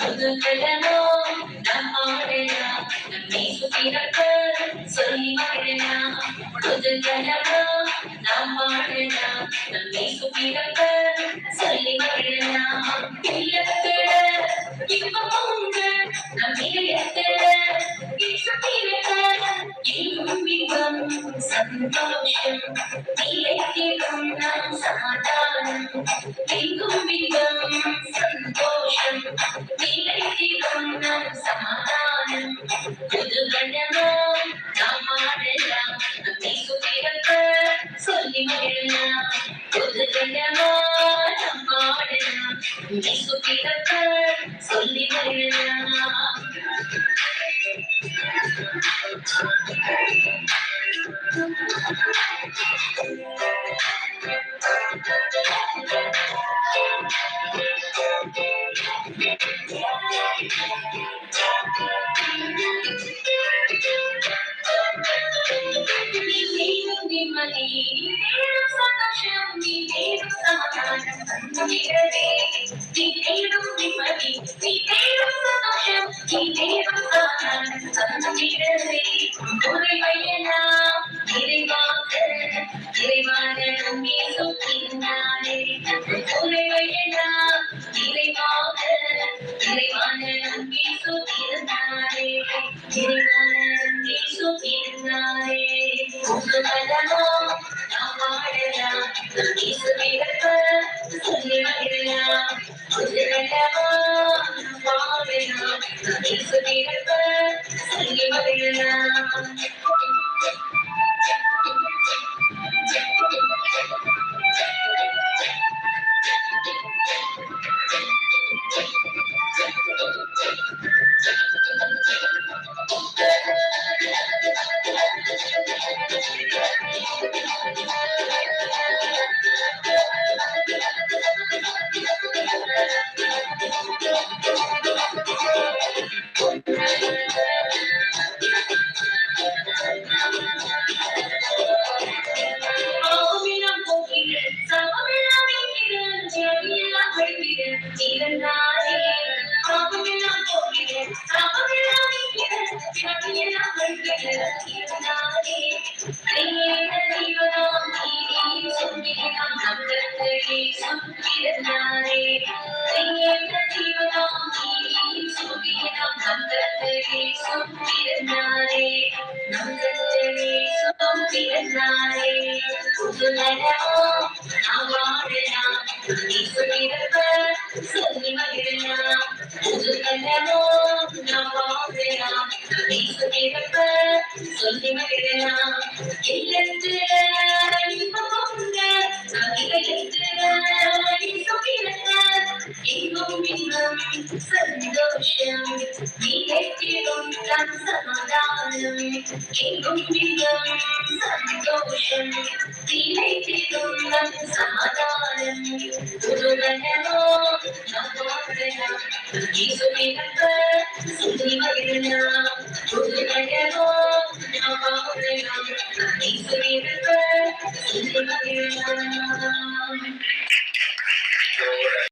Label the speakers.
Speaker 1: புதுகலமோ நம் ஆடலாம் நம்மை சுற்றிருக்க சொல்லி மகிழலாம் புதுகலமோ நாம் ஆடலாம் நம்மை சுற்றிருக்க சொல்லி மகிழலாம் இல்லத்திட இன்பம் உண்டு நம் இதயத்திட சுற்றிருக்க எங்கும் இன்பம் சந்தோஷம் நிலைத்திடும் நம் சமாதானம் எங்கும் இன்பம் சந்தோஷம் நிலைத்திடும் நம் சமாதானம் புதுகலமோ நாம் ஆடலாம் நம்மை சுற்றிருக்க சொல்லி மகிழலாம் புதுகலமோ நாம் ஆடலாம் நம்மை சுற்றிருக்க சொல்லி மகிழலாம் நிம்மதி தேடும் சந்தோஷம் நீ தேடும் சமாதானம் தந்திடவே நீ தேடும் நிம்மதி நீ தேடும் சந்தோஷம் நீ தேடும் சமாதானம் தந்திடவே குறைவையெல்லாம் நிறைவாக நிறைவான நம்மை சுற்றினாரே குறைவையெல்லாம் நிறைவாக நிறைவான நம்மை சுற்றினாரே நிறைவான நம்மை சுற்றினாரே புதுகலமோ நாம் ஆடலாம் நம்மை சுற்றிருக்க சொல்லி மகிழலாம் புதுகலமோ நாம் ஆடலாம் நம்மை சுற்றிருக்க சொல்லி மகிழலாம் பாவமெல்லாம் போக்கிட சாபமெல்லாம் நீக்கிட ஜெயமெல்லாம் வழிவிட ஜீவனாரே பாவமெல்லாம் போக்கிட சாபமெல்லாம் நீக்கிட ஜெயமெல்லாம் வழிவிட ஜீவனாரே கையேட ஜீவனாம் நீதி சுற்றினாம் நம்பர்களே சுற்றினாரே கையேட ஜீவனாம் நீதி சுற்றினாம் நம்பர்களே சுற்றினாரே நம்பர்களே சுற்றினாரே புதுகலமோ நாம் ஆடலாம் நம்மை சுற்றிருக்க சொல்லி மகிழலாம் புதுகலமோ நாம் ஆடலாம் நம்மை சுற்றிருக்க சொல்லி மகிழலாம் இல்லத்தில இன்பம் உண்டு நம் இதயத்தில சுற்றிருக்க எங்கும் இன்பம் சந்தோஷம் நிலைத்திடும் நம் சமாதானம் எங்கும் இன்பம் சந்தோஷம் நிலைத்திடும் நம் சமாதானம் புதுகலமோ நாம் ஆடலாம் நம்மை சுற்றிருக்க சொல்லி மகிழலாம் புதுகலமோ நாம் ஆடலாம் நம்மை சுற்றிருக்க சொல்லி மகிழலாம்